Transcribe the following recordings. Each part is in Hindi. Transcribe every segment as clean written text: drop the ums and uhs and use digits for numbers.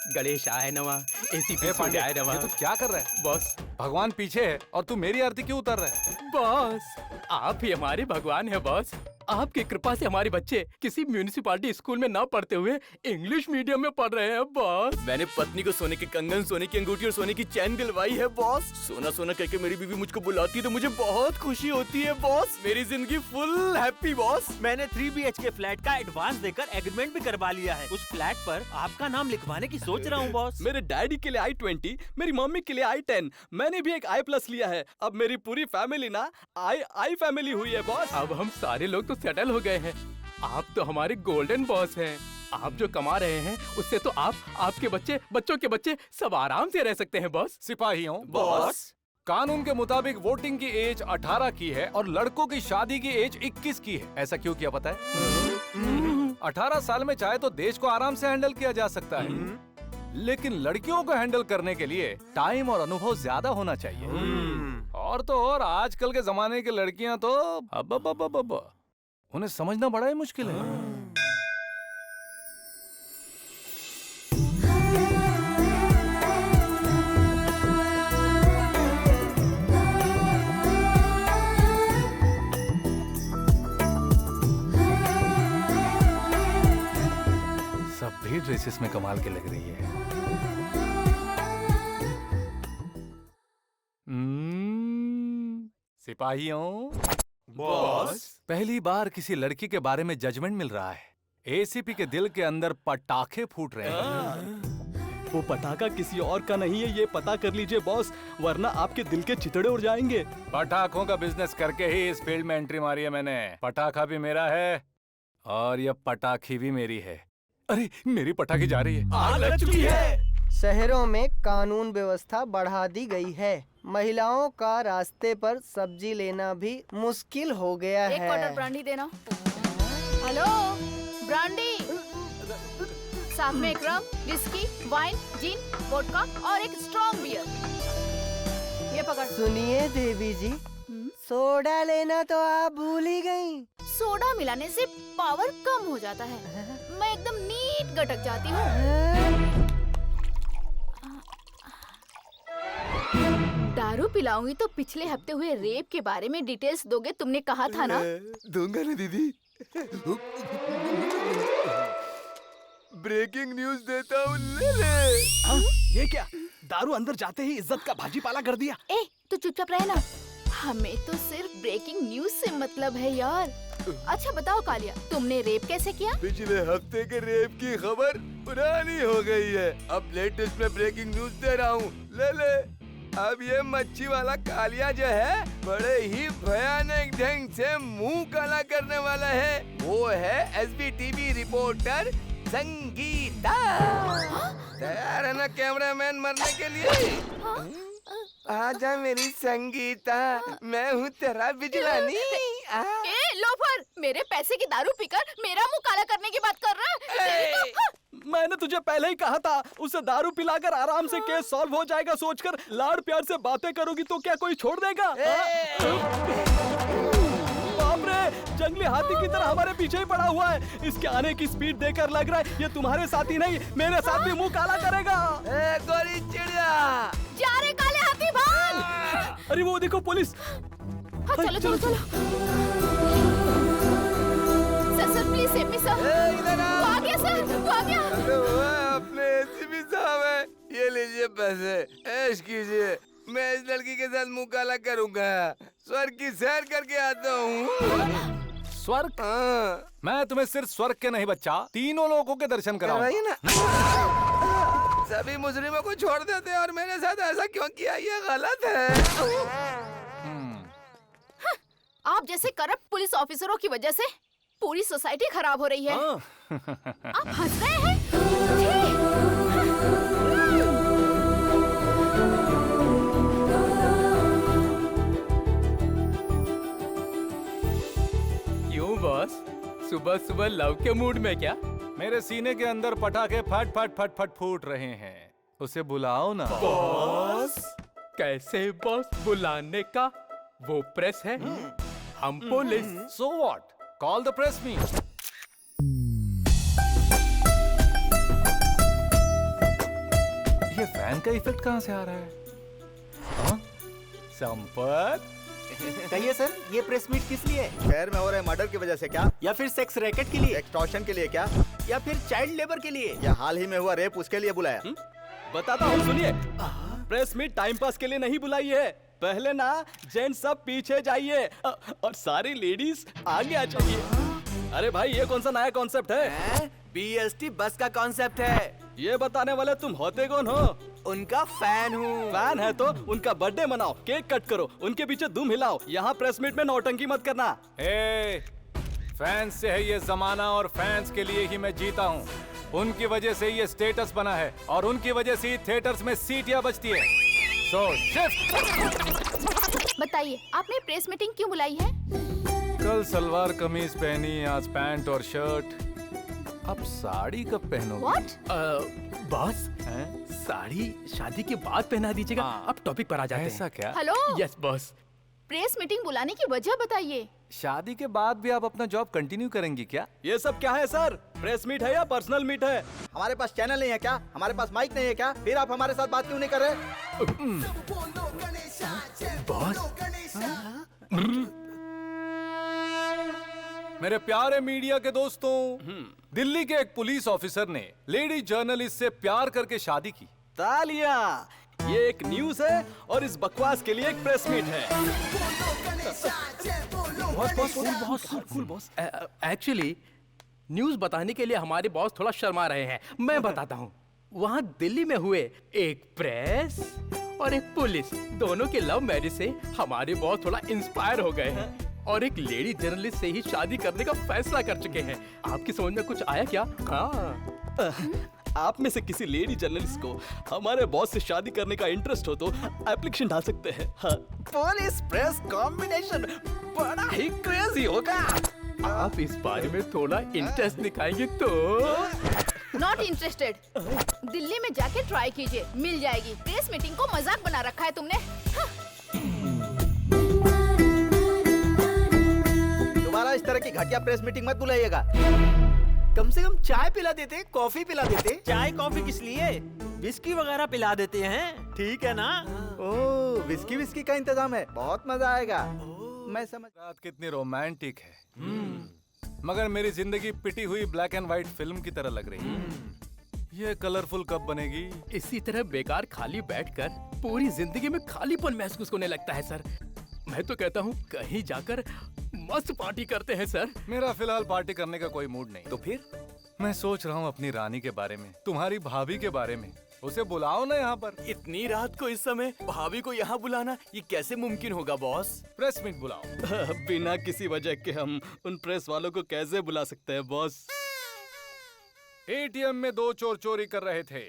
गणेश आए नमः, एसीपी पांडे, आए नमः। ये तू क्या कर रहा है? बॉस, भगवान पीछे है और तू मेरी आरती क्यों उतार रहा है? बॉस आप ही हमारे भगवान है बॉस। आपकी कृपा से हमारे बच्चे किसी म्यूनिसिपालिटी स्कूल में ना पढ़ते हुए इंग्लिश मीडियम में पढ़ रहे हैं बॉस। मैंने पत्नी को सोने के कंगन, सोने की अंगूठी और सोने की चैन दिलवाई है बॉस। सोना सोना कहकर मेरी बीवी मुझको बुलाती है तो मुझे बहुत खुशी होती है बॉस। मेरी जिंदगी फुल हैप्पी बॉस। मैंने 3 BHK फ्लैट का एडवांस देकर एग्रीमेंट भी करवा लिया है। उस फ्लैट पर आपका नाम लिखवाने की सोच रहा हूँ बॉस। मेरे डैडी के लिए I-20, मेरी मम्मी के लिए I-10, मैंने भी एक I+ लिया है। अब मेरी पूरी फैमिली ना आई फैमिली हुई है बॉस। अब हम सारे लोग तो सेटल हो गए हैं। आप तो हमारे गोल्डन बॉस हैं। आप जो कमा रहे हैं उससे तो आप, आपके बच्चे, बच्चों के बच्चे सब आराम से रह सकते हैं बॉस। सिपाहियों, बॉस। कानून के मुताबिक वोटिंग की एज 18 की है और लड़कों की शादी की एज 21 की है। ऐसा क्यों किया पता है? 18 साल में चाहे तो देश को आराम से हैंडल किया जा सकता है, लेकिन लड़कियों को हैंडल करने के लिए टाइम और अनुभव ज्यादा होना चाहिए। और तो और आजकल के जमाने की लड़कियां तो अब उन्हें समझना बड़ा ही मुश्किल है। सब भी ड्रेसेस में कमाल के लग रही है। सिपाहियों, बॉस। पहली बार किसी लड़की के बारे में जजमेंट मिल रहा है। एसीपी के दिल के अंदर पटाखे फूट रहे हैं। वो पटाखा किसी और का नहीं है, ये पता कर लीजिए बॉस, वरना आपके दिल के चितड़े उड़ जाएंगे। पटाखों का बिजनेस करके ही इस फील्ड में एंट्री मारी है मैंने। पटाखा भी मेरा है और ये पटाखी भी मेरी है। अरे मेरी पटाखी जा रही है। आग लग चुकी है। शहरों में कानून व्यवस्था बढ़ा दी गई है। महिलाओं का रास्ते पर सब्जी लेना भी मुश्किल हो गया एक क्वार्टर है। ब्रांडी देना। Hello, brandy. साथ में एक रम, विस्की, वाइन, जिन, वोडका और एक स्ट्रॉन्ग बियर। ये पकड़। सुनिए देवी जी, सोडा लेना तो आप भूल ही गयी। सोडा मिलाने से पावर कम हो जाता है। मैं एकदम नीट गटक जाती हूँ। दारू पिलाऊंगी तो पिछले हफ्ते हुए रेप के बारे में डिटेल्स दोगे, तुमने कहा था ना? दूंगा ना दीदी। ब्रेकिंग न्यूज देता हूँ। ये क्या, दारू अंदर जाते ही इज्जत का भाजीपाला कर दिया। ए, तू चुपचाप रहे ना। हमें तो सिर्फ ब्रेकिंग न्यूज से मतलब है यार। अच्छा बताओ कालिया, तुमने रेप कैसे किया? पिछले हफ्ते के रेप की खबर पुरानी हो गई है, अब लेटेस्ट में ब्रेकिंग न्यूज दे रहा हूँ। ले। अब ये मच्छी वाला कालिया जो है बड़े ही भयानक ढंग से मुंह काला करने वाला है। वो है SBTV रिपोर्टर संगीता। तैयार है ना कैमरामैन मरने के लिए? आजा मेरी संगीता, मैं हूँ तेरा विजिलानी। ए लोफर, मेरे पैसे की दारू पीकर मेरा मुंह काला करने की बात कर रहा है? मैंने तुझे पहले ही कहा था, उसे दारू पिलाकर आराम से केस सॉल्व हो जाएगा सोचकर लाड़ प्यार से बातें करोगी तो क्या कोई छोड़ देगा? बाप रे, जंगली हाथी की तरह हमारे पीछे ही पड़ा हुआ है। इसके आने की स्पीड देखकर लग रहा है ये तुम्हारे साथ ही नहीं, मेरे साथ भी मुंह काला करेगा। गोरी चिड़िया, जा रे काले हाथी, भाग! अरे वो देखो पुलिस। हाँ, चलो। Sir please save me sir. वो आ गया सर, वो आ गया। अपने एसीपी साहब है, ये लीजिए पैसे, ऐश कीजिए। मैं इस लड़की के साथ मुंह काला करूंगा, स्वर्ग की सैर करके आता हूँ। स्वर्ग? मैं तुम्हें सिर्फ स्वर्ग के नहीं बच्चा, तीनों लोगों के दर्शन कराऊंगा ना। सभी मुजरिमों को छोड़ देते और मेरे साथ ऐसा क्यों किया, ये गलत है। आप जैसे करप्ट पुलिस ऑफिसरों की वजह से पूरी सोसाइटी खराब हो रही है। आप हंस रहे हैं? क्यों बॉस, सुबह सुबह लव के मूड में क्या? मेरे सीने के अंदर पटाखे फट फट फट फट फूट रहे हैं, उसे बुलाओ ना। बॉस कैसे बॉस, बुलाने का वो प्रेस है, हम police. So what? Call the press me. Fan का इफेक्ट कहाँ से आ रहा है? हाँ? संपत, कहिए सर, ये प्रेस मीट किस लिए? शहर में हो रहे मर्डर की वजह से क्या? या फिर सेक्स रैकेट के लिए? एक्सटॉर्शन के लिए क्या? या फिर चाइल्ड लेबर के लिए? या हाल ही में हुआ रेप उसके लिए बुलाया? बताता हूँ, सुनिए। प्रेस मीट टाइम पास के लिए नहीं बुलाई है। पहले ना जेंट्स सब पीछे जाइए और सारी लेडीज आगे आ जाइए। अरे भाई, ये कौन सा नया कॉन्सेप्ट है? BST बस का कॉन्सेप्ट है। ये बताने वाले तुम होते कौन हो? उनका फैन हूँ। फैन है तो उनका बर्थडे मनाओ, केक कट करो, उनके पीछे धूम हिलाओ। यहाँ प्रेस मीट में नौटंकी मत करना। फैंस से है ये जमाना और फैंस के लिए ही मैं जीता हूँ। उनकी वजह से ये स्टेटस बना है और उनकी वजह से थिएटर्स में सीटियाँ बजती है। सो शिफ्ट। बताइए, आपने प्रेस मीटिंग क्यों बुलाई है? कल सलवार कमीज पहनी, आज पैंट और शर्ट, अब साड़ी कब पहनोगे? What? बॉस, साड़ी शादी के बाद पहना दीजिएगा। अब टॉपिक पर आ जाते हैं। ऐसा क्या? Hello, yes boss. Press meeting बुलाने की वजह बताइए। शादी के बाद भी आप अपना जॉब कंटिन्यू करेंगी क्या? ये सब क्या है सर? प्रेस मीट है या पर्सनल मीट है? हमारे पास चैनल नहीं है क्या? हमारे पास माइक नहीं है क्या? फिर आप हमारे साथ बात क्यों नहीं कर रहे? बॉस, मेरे प्यारे मीडिया के दोस्तों, दिल्ली के एक पुलिस ऑफिसर ने लेडी जर्नलिस्ट से प्यार करके शादी की। तालियां! ये एक न्यूज है और इस बकवास के लिए एक प्रेस मीट है। एक्चुअली न्यूज बताने के लिए हमारे बॉस थोड़ा शर्मा रहे हैं। मैं बताता हूँ। वहाँ दिल्ली में हुए एक प्रेस और एक पुलिस, दोनों के लव मैरिज से हमारे बॉस थोड़ा इंस्पायर हो गए हैं और एक लेडी जर्नलिस्ट से ही शादी करने का फैसला कर चुके हैं। आपकी समझ में कुछ आया क्या? हाँ। आप में से किसी लेडी जर्नलिस्ट को हमारे बॉस से शादी करने का इंटरेस्ट हो तो एप्लीकेशन डाल सकते हैं। हाँ। पुलिस प्रेस कॉम्बिनेशन बड़ा ही क्रेजी होगा। आप इस बारे में थोड़ा इंटरेस्ट दिखाएंगे तो? Not interested. दिल्ली में जाके ट्राई कीजिए, मिल जाएगी। प्रेस मीटिंग को मजाक बना रखा है तुमने। हाँ। दोबारा इस तरह की घटिया प्रेस मीटिंग मत बुलाइएगा। कम से कम चाय पिला देते, कॉफी पिला देते। चाय कॉफी किस लिए? विस्की वगैरह पिला देते हैं, ठीक है ना? ओह, विस्की का इंतजाम है, बहुत मजा आएगा। मैं समझ। रात कितनी रोमांटिक है, मगर मेरी जिंदगी पिटी हुई ब्लैक एंड व्हाइट फिल्म की तरह लग रही है। ये कलरफुल कब बनेगी? इसी तरह बेकार खाली बैठकर पूरी जिंदगी में खालीपन महसूस होने लगता है सर। मैं तो कहता हूँ कहीं जाकर मस्त पार्टी करते हैं सर। मेरा फिलहाल पार्टी करने का कोई मूड नहीं। तो फिर? मैं सोच रहा हूँ अपनी रानी के बारे में, तुम्हारी भाभी के बारे में। उसे बुलाओ ना यहाँ पर। इतनी रात को इस समय भाभी को यहाँ बुलाना, ये कैसे मुमकिन होगा बॉस? प्रेस मीट बुलाओ। बिना किसी वजह के हम उन प्रेस वालों को कैसे बुला सकते हैं बॉस? एटीएम में 2 चोर चोरी कर रहे थे,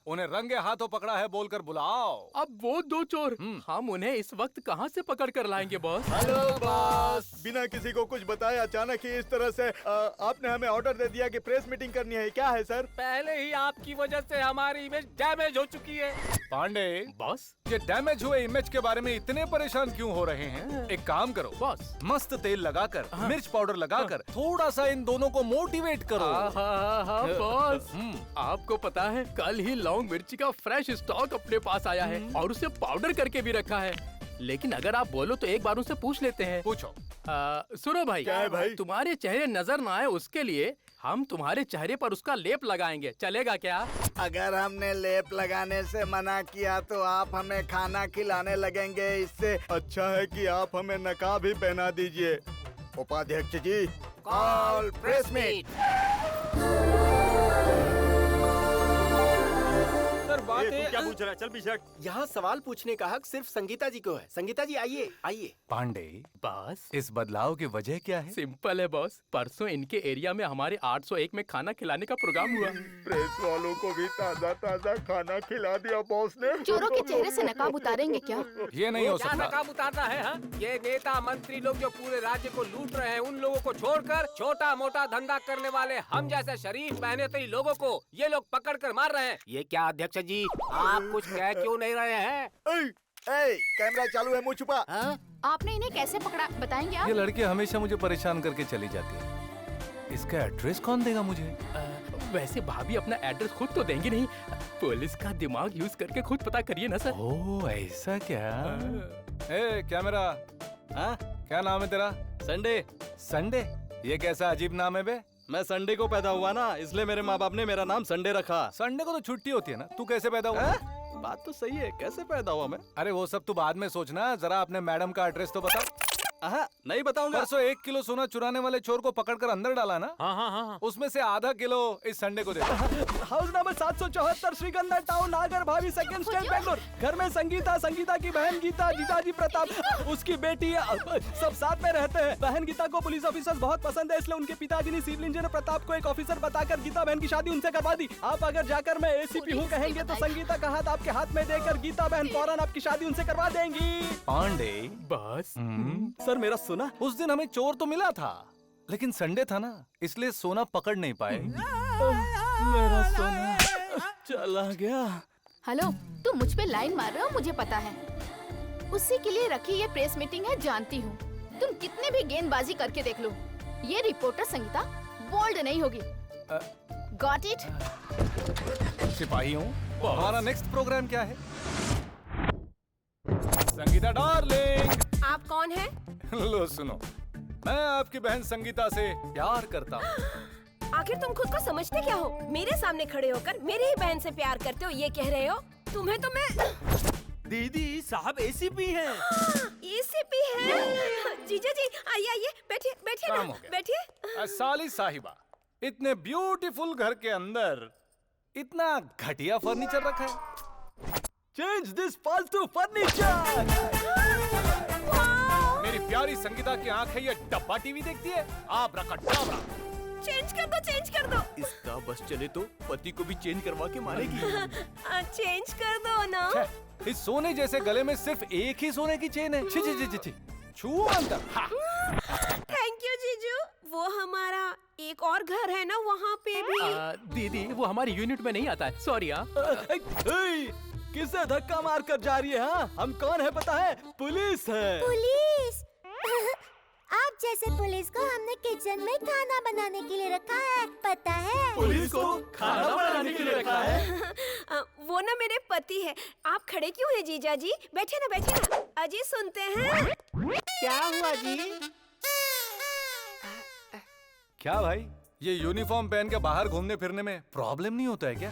उन्हें रंगे हाथों पकड़ा है बोलकर बुलाओ। अब वो 2 चोर, हम उन्हें इस वक्त कहाँ से पकड़ कर लाएंगे बॉस? Hello boss. बिना किसी को कुछ बताए अचानक ही इस तरह से आपने हमें ऑर्डर दे दिया कि प्रेस मीटिंग करनी है। क्या है सर? पहले ही आपकी वजह से हमारी इमेज डैमेज हो चुकी है। पांडे बॉस, ये डैमेज हुए इमेज के बारे में इतने परेशान क्यों हो रहे हैं? एक काम करो बॉस। मस्त तेल लगाकर, मिर्च पाउडर लगाकर थोड़ा सा इन दोनों को मोटिवेट करो। हाँ बॉस, आपको पता है कल ही लौंग मिर्ची का फ्रेश स्टॉक अपने पास आया है और उसे पाउडर करके भी रखा है। लेकिन अगर आप बोलो तो एक बार उनसे पूछ लेते हैं। पूछो। सुनो भाई, क्या है भाई? तुम्हारे चेहरे नजर ना आए उसके लिए हम तुम्हारे चेहरे पर उसका लेप लगाएंगे, चलेगा क्या? अगर हमने लेप लगाने से मना किया तो आप हमें खाना खिलाने लगेंगे। इससे अच्छा है कि आप हमें नकाब ही पहना दीजिए। उपाध्यक्ष जी, कॉल प्रेस मीट। बात है, क्या पूछ रहा है? चल पीछे। यहाँ सवाल पूछने का हक सिर्फ संगीता जी को है। संगीता जी आइए आइए। पांडे बॉस, इस बदलाव की वजह क्या है? सिंपल है बॉस। परसों इनके एरिया में हमारे 801 में खाना खिलाने का प्रोग्राम हुआ। प्रेस वालों को भी ताजा ताजा खाना खिला दिया बॉस ने। चोरों के चेहरे से नकाब उतारेंगे क्या? ये नहीं हो सकता। नकाब उतारना है? हाँ? ये नेता मंत्री लोग जो पूरे राज्य को लूट रहे हैं, उन लोगों को छोड़कर छोटा मोटा धंधा करने वाले हम जैसे शरीफ मेहनती लोगों को ये लोग पकड़ कर मार रहे हैं। ये क्या अध्यक्ष जी, आप कुछ कह क्यों नहीं रहे हैं? कैमरा चालू है, मुंह छुपा। आपने इन्हें कैसे पकड़ा, बताएंगे आप? ये लड़की हमेशा मुझे परेशान करके चली जाती है। इसका एड्रेस कौन देगा मुझे? वैसे भाभी अपना एड्रेस खुद तो देंगी नहीं, पुलिस का दिमाग यूज करके खुद पता करिए ना सर। ओह ऐसा क्या? ए कैमरा, हाँ क्या नाम है तेरा? संडे। संडे? ये कैसा अजीब नाम है बे? मैं संडे को पैदा हुआ ना, इसलिए मेरे माँ बाप ने मेरा नाम संडे रखा। संडे को तो छुट्टी होती है ना, तू कैसे पैदा हुआ? बात तो सही है, कैसे पैदा हुआ मैं? अरे वो सब तू बाद में सोचना, जरा अपने मैडम का एड्रेस तो बता। नहीं बताऊंगा। परसों 1 किलो सोना चुराने वाले चोर को पकड़कर अंदर डाला ना? हाँ हाँ हाँ। उसमें से आधा किलो इस संडे को दे दो। हाउस नंबर 774 श्रीगंधा टाउन, नागर भाभी, सेकंड स्टेट, बेंगलोर। घर में संगीता, संगीता की बहन गीता, जीजाजी प्रताप, उसकी बेटी, सब साथ में रहते हैं। बहन गीता को पुलिस ऑफिसर बहुत पसंद है, इसलिए उनके पिताजी ने सिविल इंजीनियर प्रताप को एक ऑफिसर बताकर गीता बहन की शादी उनसे करवा दी। आप अगर जाकर मैं एसीपी हूँ कहेंगे तो संगीता का हाथ आपके हाथ में देकर गीता बहन फौरन आपकी शादी उनसे करवा देंगी। पांडे बस सर मेरा सुना? उस दिन हमें चोर तो मिला था, लेकिन संडे था ना, इसलिए सोना पकड़ नहीं पाए। मेरा सोना चला गया। हेलो, तुम मुझ पे लाइन मार रहे हो, मुझे पता है। उसी के लिए रखी ये प्रेस मीटिंग है, जानती हूँ। तुम कितने भी गेंदबाजी करके देख लो, ये रिपोर्टर संगीता बोल्ड नहीं होगी। Got it? सिपाही हूँ। हमारा नेक्स्ट प्रोग्राम क्या है? संगीता डार्लिंग। आप कौन है? लो सुनो, मैं आपकी बहन संगीता से प्यार करता हूँ। आखिर तुम खुद को समझते क्या हो? मेरे सामने खड़े होकर मेरी ही बहन से प्यार करते हो, ये कह रहे हो? तुम्हें तो मैं दीदी साहब एसीपी हैं। एसीपी है। जीजा जी आइए आइए, बैठिए बैठिए काम ना, हो गया। बैठिए। साली साहिबा, इतने ब्यूटीफुल घर के अंदर इतना घटिया फर्नीचर रखा है। चेंज दिस फालतू फर्नीचर। मेरी प्यारी संगीता की आंखें ये डब्बा टीवी देखती है, आप रखा डाबरा। चेंज कर दो, चेंज कर दो। इसका बस चले तो पति को भी चेंज करवा के मारेगी। चेंज कर दो ना। इस सोने जैसे गले में सिर्फ एक ही सोने की चेन है। छी छी छी छी छी। छू अंदर। थैंक यू जीजू। वो हमारा एक और घर है ना, वहाँ पे भी। दीदी वो हमारी यूनिट में नहीं आता है, सॉरी। किसे धक्का मार कर जा रही है? हाँ हम कौन है पता है? पुलिस है। पुलिस? आप जैसे पुलिस को हमने किचन में खाना बनाने के लिए रखा है, पता है? पुलिस को खाना बनाने के लिए रखा है? वो ना मेरे पति है। आप खड़े क्यों हैं जीजा जी? बैठे ना, बैठे ना। अजी सुनते हैं। क्या हुआ जी? क्या भाई, ये यूनिफॉर्म पहन के बाहर घूमने फिरने में प्रॉब्लम नहीं होता है क्या?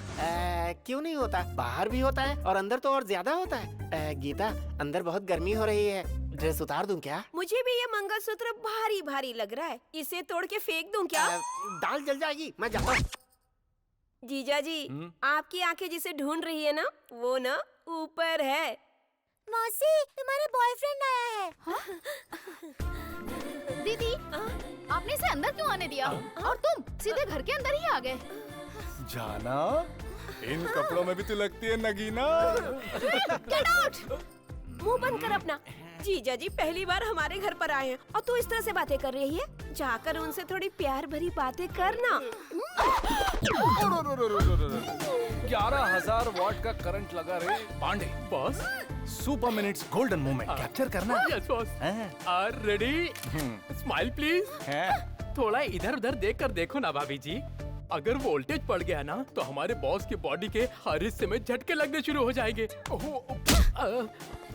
क्यों नहीं होता, बाहर भी होता है और अंदर तो और ज्यादा होता है। गीता, अंदर बहुत गर्मी हो रही है, ड्रेस उतार दूं क्या? मुझे भी ये मंगलसूत्र भारी भारी लग रहा है, इसे तोड़ के फेंक दूं क्या? दाल जल जाएगी, मैं जाता हूँ। जीजा जी, आपकी आंखें जिसे ढूंढ रही है ना, वो ना ऊपर है। मौसी, तुम्हारा बॉयफ्रेंड आया है। दीदी, आपने इसे अंदर क्यों आने दिया? और तुम सीधे घर के अंदर ही आ गए। जाना, इन कपड़ों में भी तो लगती है नगीना। Get out! मुंह बंद कर अपना। जीजा जी पहली बार हमारे घर पर आए हैं और तू इस तरह से बातें कर रही है। जाकर उनसे थोड़ी प्यार भरी बातें करना। 11,000 वॉट का करंट लगा रे। Pandey boss, super minutes golden moment capture करना। Yes boss. Are ready? Smile please. थोड़ा इधर उधर देख कर देखो ना भाभी जी, अगर वोल्टेज पड़ गया ना तो हमारे बॉस की बॉडी के हर हिस्से में झटके लगने शुरू हो जाएंगे।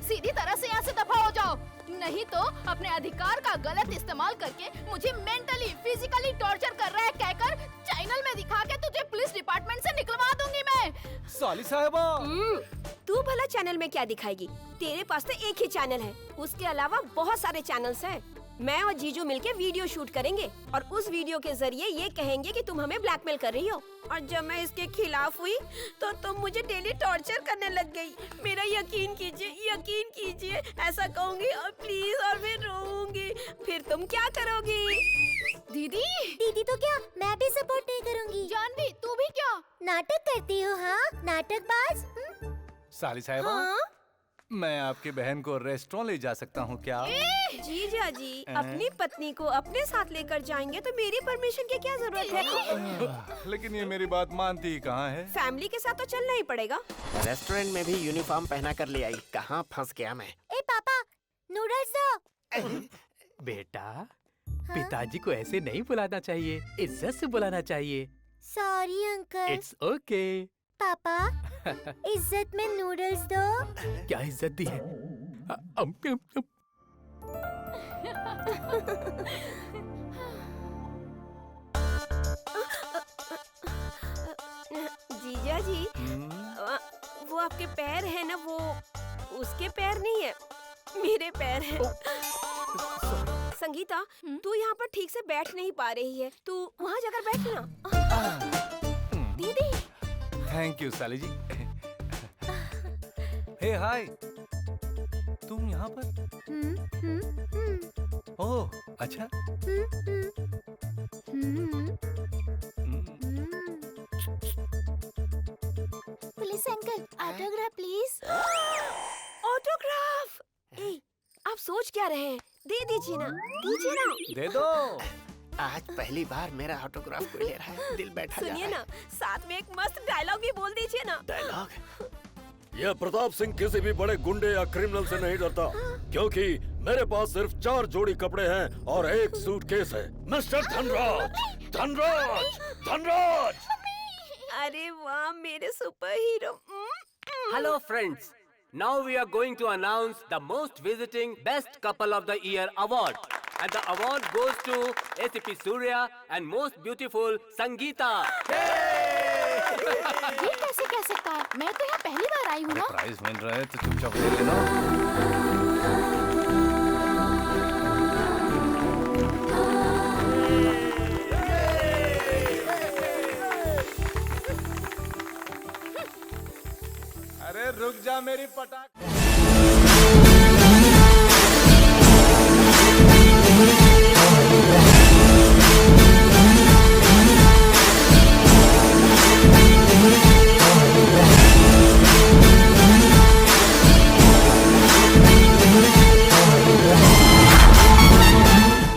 सीधी तरह से यहाँ से दफा हो जाओ, नहीं तो अपने अधिकार का गलत इस्तेमाल करके मुझे मेंटली फिजिकली टॉर्चर कर रहा है कहकर चैनल में दिखा के तुझे पुलिस डिपार्टमेंट से निकलवा दूंगी मैं। साली साहिबा, तू भला चैनल में क्या दिखाएगी? तेरे पास तो एक ही चैनल है, उसके अलावा बहुत सारे चैनल्स हैं। मैं और जीजू मिलके वीडियो शूट करेंगे और उस वीडियो के जरिए ये कहेंगे कि तुम हमें ब्लैकमेल कर रही हो। और जब मैं इसके खिलाफ हुई तो तुम मुझे डेली टॉर्चर करने लग गई। मेरा यकीन कीजिए, ऐसा कहूँगी और प्लीज और मैं रोऊंगी। फिर तुम क्या करोगी? दीदी, दीदी तो क्या, मैं भी सपोर्ट नहीं करूँगी। जानवी तू भी क्या नाटक करती हो? हाँ, नाटकबाज। साली साहिबा, हाँ? मैं आपकी बहन को रेस्टोरेंट ले जा सकता हूँ क्या? जीजा जी अपनी पत्नी को अपने साथ लेकर जाएंगे तो मेरी परमिशन की क्या जरूरत है? लेकिन ये मेरी बात मानती ही कहाँ है? फैमिली के साथ तो चलना ही पड़ेगा। रेस्टोरेंट में भी यूनिफॉर्म पहना कर ले आई, कहाँ फंस गया मैं। ए पापा, नूडल्स दो। बेटा, पिताजी को ऐसे नहीं बुलाना चाहिए, इज्जत से बुलाना चाहिए। Sorry uncle. It's okay. पापा इज्जत में नूडल्स दो। क्या इज्जत दी है? जीजा जी, वो आपके पैर है ना, वो उसके पैर नहीं है, मेरे पैर हैं। संगीता, तू यहाँ पर ठीक से बैठ नहीं पा रही है, तू वहाँ जाकर बैठ ना। दीदी। थैंक यू साली जी। हे हाय, तुम यहाँ पर? ओह अच्छा। Police uncle, autograph please. Autograph? ए, आप सोच क्या रहे हैं? दे दीजिए ना, दीजिए ना। दे दो। आज पहली बार मेरा ऑटोग्राफ कोई ले रहा है, दिल बैठा जा रहा है। सुनिए ना, साथ में एक मस्त डायलॉग भी बोल दीजिए ना। डायलॉग? यह प्रताप सिंह किसी भी बड़े गुंडे या क्रिमिनल से नहीं डरता, क्योंकि मेरे पास सिर्फ 4 जोड़ी कपड़े हैं और 1 सूटकेस है। मिस्टर धनराज, धनराज, धनराज। अरे वाह, मेरे super hero. Hello friends, now we are going to announce the most visiting best couple of the year award. And the award goes to ACP Surya and most beautiful Sangeeta. ये कैसे कह सकता है? मैं तो यहाँ पहली बार आई हूँ ना। प्राइज मिल रहा है तो चुपचाप ले लेना। अरे रुक जा मेरी पटाख।